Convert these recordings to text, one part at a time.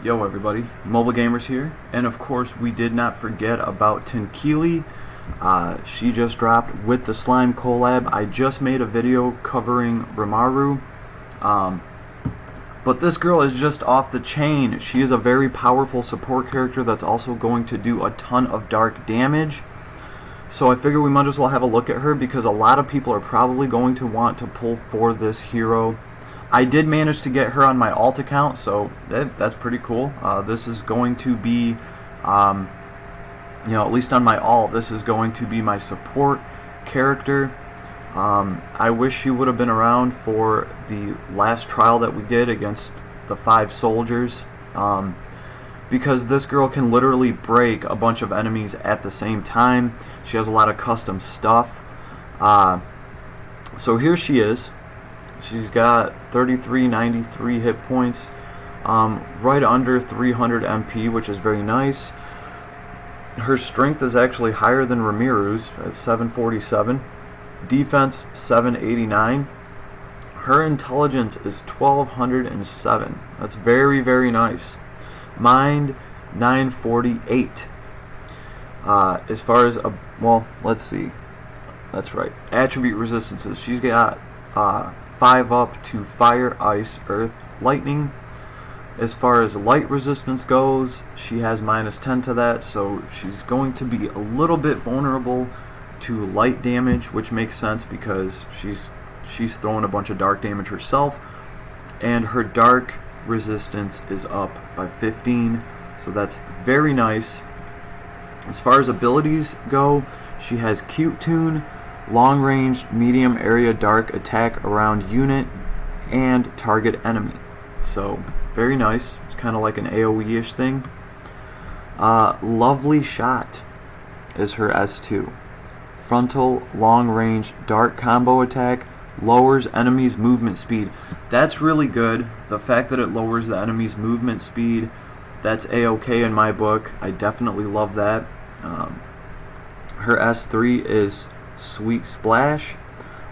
Yo everybody, Mobile Gamers here, and of course we did not forget about Tinkili. She just dropped with the Slime collab. I just made a video covering Rimaru, but this girl is just off the chain. She is a very powerful support character that's also going to do a ton of dark damage. So I figure we might as well have a look at her because a lot of people are probably going to want to pull for this hero. I did manage to get her on my alt account, so that's pretty cool. This is going to be, at least on my alt, this is going to be my support character. I wish she would have been around for the last trial that we did against the 5 soldiers, because this girl can literally break a bunch of enemies at the same time. She has a lot of custom stuff. So here she is. She's got 3393 hit points, right under 300 MP, which is very nice. Her strength is actually higher than Ramiru's at 747. Defense 789. Her intelligence is 1207. That's very, very nice. Mind 948. As far as let's see. That's right. Attribute resistances. She's got 5 up to fire, ice, earth, lightning. As far as light resistance goes, she has -10 to that, so she's going to be a little bit vulnerable to light damage, which makes sense because she's throwing a bunch of dark damage herself. And her dark resistance is up by 15, so that's very nice. As far as abilities go, she has Cute Tune, long range, medium area, dark attack around unit and target enemy. So very nice. It's kind of like an AoE-ish thing. Lovely Shot is her S2. Frontal, long range, dark combo attack, lowers enemies' movement speed. That's really good. The fact that it lowers the enemy's movement speed, that's A-okay in my book. I definitely love that. Her S3 is Sweet Splash,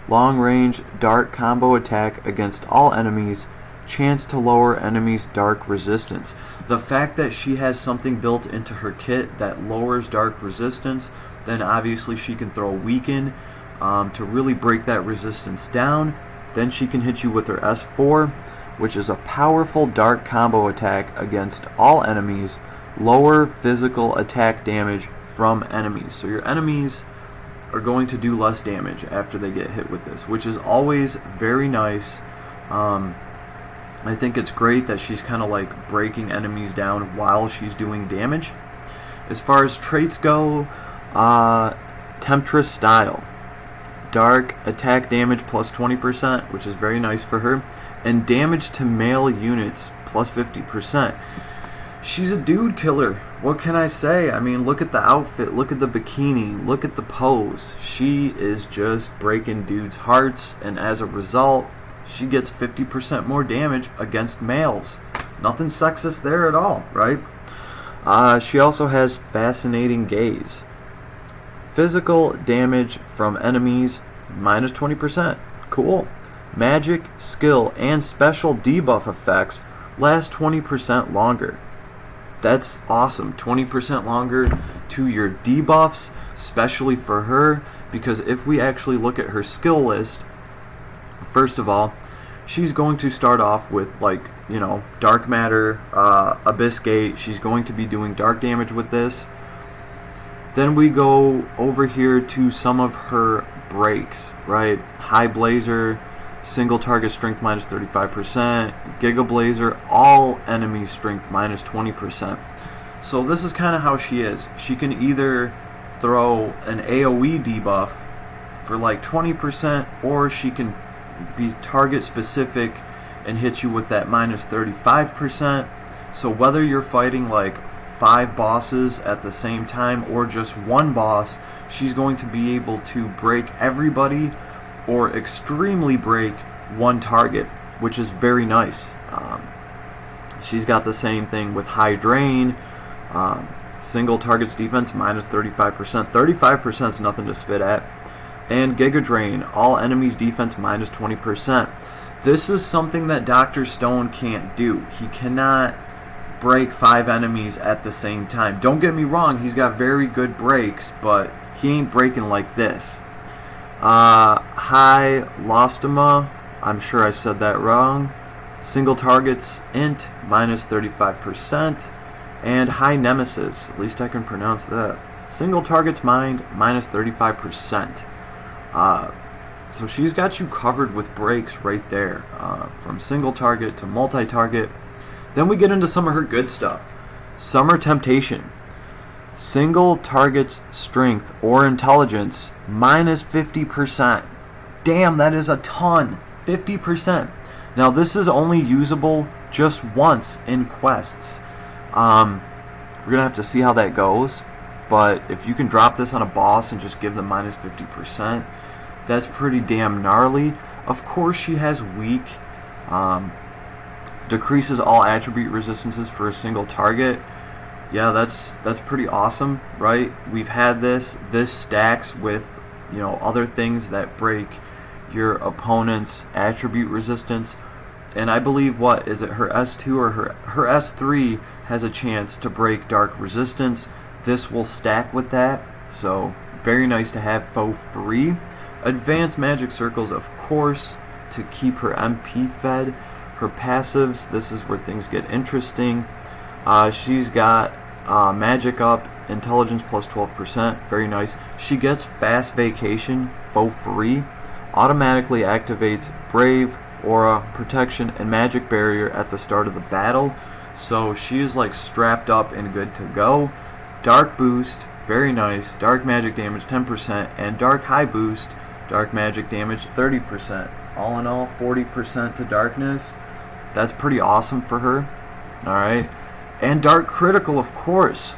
long range, dark combo attack against all enemies, chance to lower enemies' dark resistance. The fact that she has something built into her kit that lowers dark resistance, then obviously she can throw Weaken to really break that resistance down. Then she can hit you with her S4, which is a powerful dark combo attack against all enemies, lower physical attack damage from enemies. So your enemies are going to do less damage after they get hit with this, which is always very nice. I think it's great that she's kind of like breaking enemies down while she's doing damage. As far as traits go, Temptress Style. Dark attack damage plus 20%, which is very nice for her. And damage to male units plus 50%. She's a dude killer. What can I say? I mean, look at the outfit, look at the bikini, look at the pose. She is just breaking dudes' hearts, and as a result, she gets 50% more damage against males. Nothing sexist there at all, right? She also has Fascinating Gaze. Physical damage from enemies, -20%. Cool. Magic, skill, and special debuff effects last 20% longer. That's awesome. 20% longer to your debuffs, especially for her, because if we actually look at her skill list, first of all, she's going to start off with, Dark Matter, Abyss Gate. She's going to be doing dark damage with this. Then we go over here to some of her breaks, right? High Blazer, single target strength -35%, Giga Blazer, all enemy strength -20%. So this is kind of how she is. She can either throw an AoE debuff for like 20%, or she can be target specific and hit you with that -35%. So whether you're fighting like 5 bosses at the same time or just one boss, she's going to be able to break everybody or extremely break one target, which is very nice. She's got the same thing with High Drain, single target's defense -35%. 35% is nothing to spit at. And Giga Drain, all enemies defense -20%. This is something that Dr. Stone can't do. He cannot break 5 enemies at the same time. Don't get me wrong, he's got very good breaks, but he ain't breaking like this. High Lostoma, I'm sure I said that wrong. Single targets int minus 35%. And High Nemesis, at least I can pronounce that. Single targets mind minus 35%. So she's got you covered with breaks right there, from single target to multi-target. Then we get into some of her good stuff. Summer Temptation. Single target's strength or intelligence minus 50%. Damn, that is a ton. 50%. Now this is only usable just once in quests. We're going to have to see how that goes. But if you can drop this on a boss and just give them minus 50%, that's pretty damn gnarly. Of course she has weak. Decreases all attribute resistances for a single target. Yeah, that's pretty awesome, right? We've had this. This stacks with, other things that break your opponent's attribute resistance. And I believe, what is it, her S2 or her S3 has a chance to break dark resistance. This will stack with that, so very nice to have for free. Advanced magic circles, of course, to keep her MP fed. Her passives, this is where things get interesting. She's got magic up, intelligence plus 12%, very nice. She gets fast vacation for free. Automatically activates brave, aura, protection, and magic barrier at the start of the battle. So she's like strapped up and good to go. Dark boost, very nice. Dark magic damage 10%, and dark high boost, dark magic damage 30%. All in all, 40% to darkness. That's pretty awesome for her. Alright. And dark critical, of course.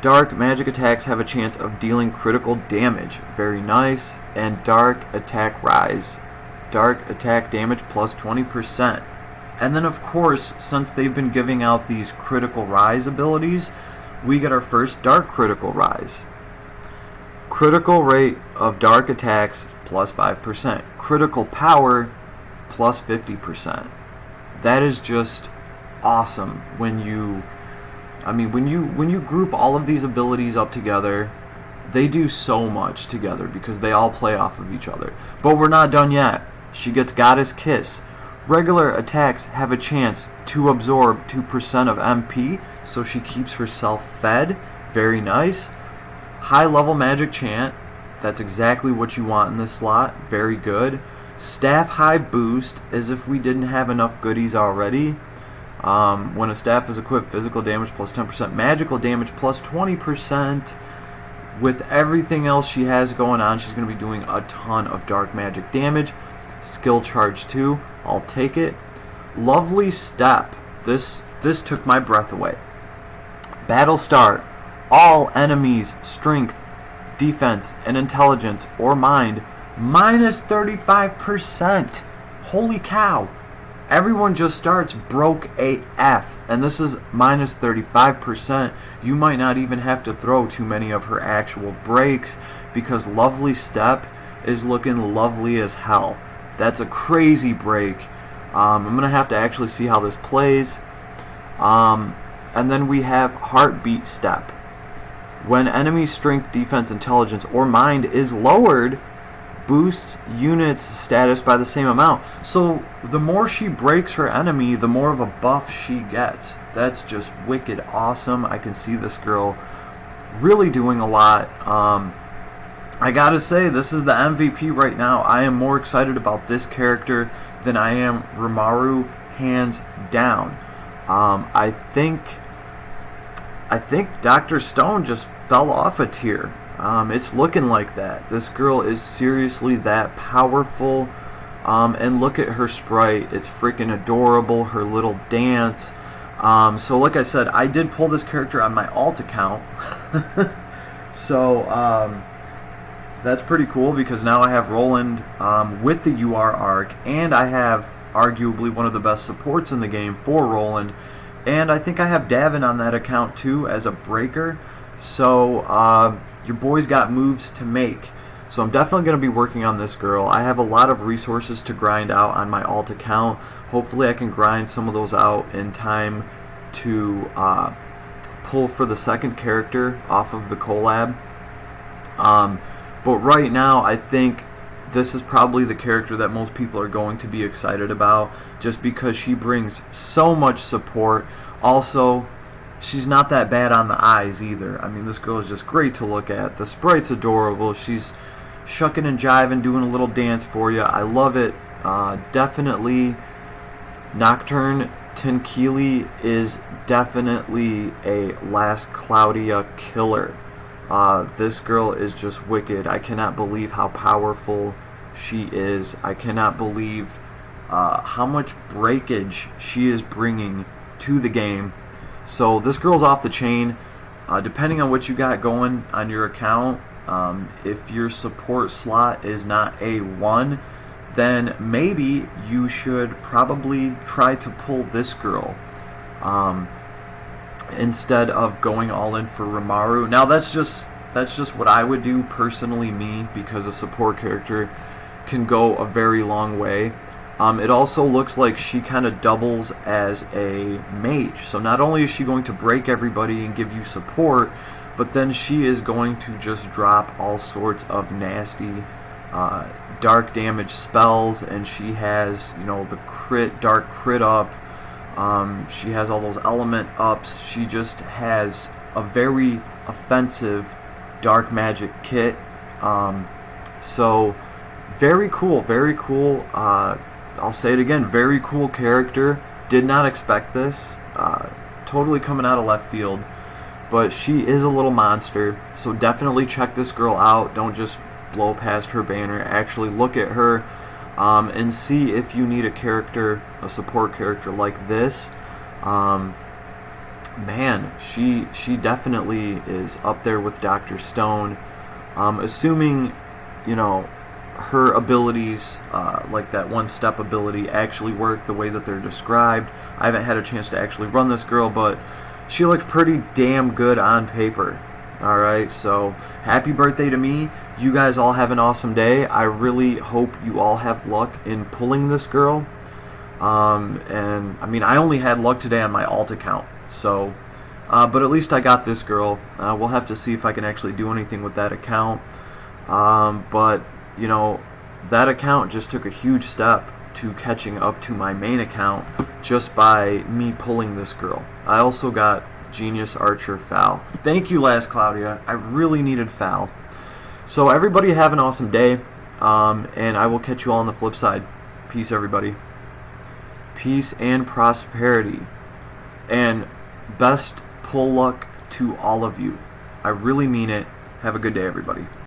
Dark magic attacks have a chance of dealing critical damage. Very nice. And dark attack rise. Dark attack damage plus 20%. And then, of course, since they've been giving out these critical rise abilities, we get our first dark critical rise. Critical rate of dark attacks plus 5%. Critical power plus 50%. That is just awesome when you group all of these abilities up together. They do so much together because they all play off of each other. But we're not done yet. She gets Goddess Kiss. Regular attacks have a chance to absorb 2% of MP, so she keeps herself fed. Very nice. High level magic chant. That's exactly what you want in this slot. Very good. Staff high boost, as if we didn't have enough goodies already. When a staff is equipped, physical damage plus 10%, magical damage plus 20%. With everything else she has going on, she's going to be doing a ton of dark magic damage. Skill charge 2, I'll take it. Lovely Step. This took my breath away. Battle start. All enemies' strength, defense, and intelligence or mind minus 35%. Holy cow. Everyone just starts broke AF, and this is minus 35%. You might not even have to throw too many of her actual breaks because Lovely Step is looking lovely as hell. That's a crazy break. I'm going to have to actually see how this plays. And then we have Heartbeat Step. When enemy strength, defense, intelligence, or mind is lowered, boosts units status by the same amount. So the more she breaks her enemy, the more of a buff she gets. That's just wicked awesome. I can see this girl really doing a lot. I gotta say, this is the MVP right now. I am more excited about this character than I am Rimaru, hands down. I think Dr. Stone just fell off a tier. It's looking like that. This girl is seriously that powerful. And look at her sprite. It's freaking adorable. Her little dance. So like I said, I did pull this character on my alt account. So that's pretty cool because now I have Roland with the UR arc, and I have arguably one of the best supports in the game for Roland. And I think I have Davin on that account too as a breaker. So your boy's got moves to make. So I'm definitely going to be working on this girl. I have a lot of resources to grind out on my alt account. Hopefully I can grind some of those out in time to pull for the second character off of the collab. But right now, I think this is probably the character that most people are going to be excited about, just because she brings so much support. Also, she's not that bad on the eyes either. I mean, this girl is just great to look at. The sprite's adorable. She's shucking and jiving, doing a little dance for you. I love it. Definitely, Nocturne Tinkili is definitely a last Cloudia killer. This girl is just wicked. I cannot believe how powerful she is. I cannot believe how much breakage she is bringing to the game. So this girl's off the chain. Depending on what you got going on your account, if your support slot is not A1, then maybe you should probably try to pull this girl instead of going all in for Rimuru. Now that's just what I would do personally, me, because a support character can go a very long way. It also looks like she kind of doubles as a mage. So not only is she going to break everybody and give you support, but then she is going to just drop all sorts of nasty dark damage spells, and she has, you know, the dark crit up. She has all those element ups. She just has a very offensive dark magic kit. So very cool, very cool. I'll say it again, very cool character. Did not expect this. Totally coming out of left field. But she is a little monster, so definitely check this girl out. Don't just blow past her banner. Actually look at her and see if you need a character, a support character like this. Man, she definitely is up there with Dr. Stone. Assuming, you know, her abilities, like that one-step ability, actually work the way that they're described. I haven't had a chance to actually run this girl, but she looks pretty damn good on paper. Alright, so happy birthday to me. You guys all have an awesome day. I really hope you all have luck in pulling this girl. And I mean, I only had luck today on my alt account, so but at least I got this girl. We'll have to see if I can actually do anything with that account. But you know, that account just took a huge step to catching up to my main account just by me pulling this girl. I also got Genius Archer Foul. Thank you, last Cloudia. I really needed Foul. So everybody have an awesome day, and I will catch you all on the flip side. Peace, everybody. Peace and prosperity. And best pull luck to all of you. I really mean it. Have a good day, everybody.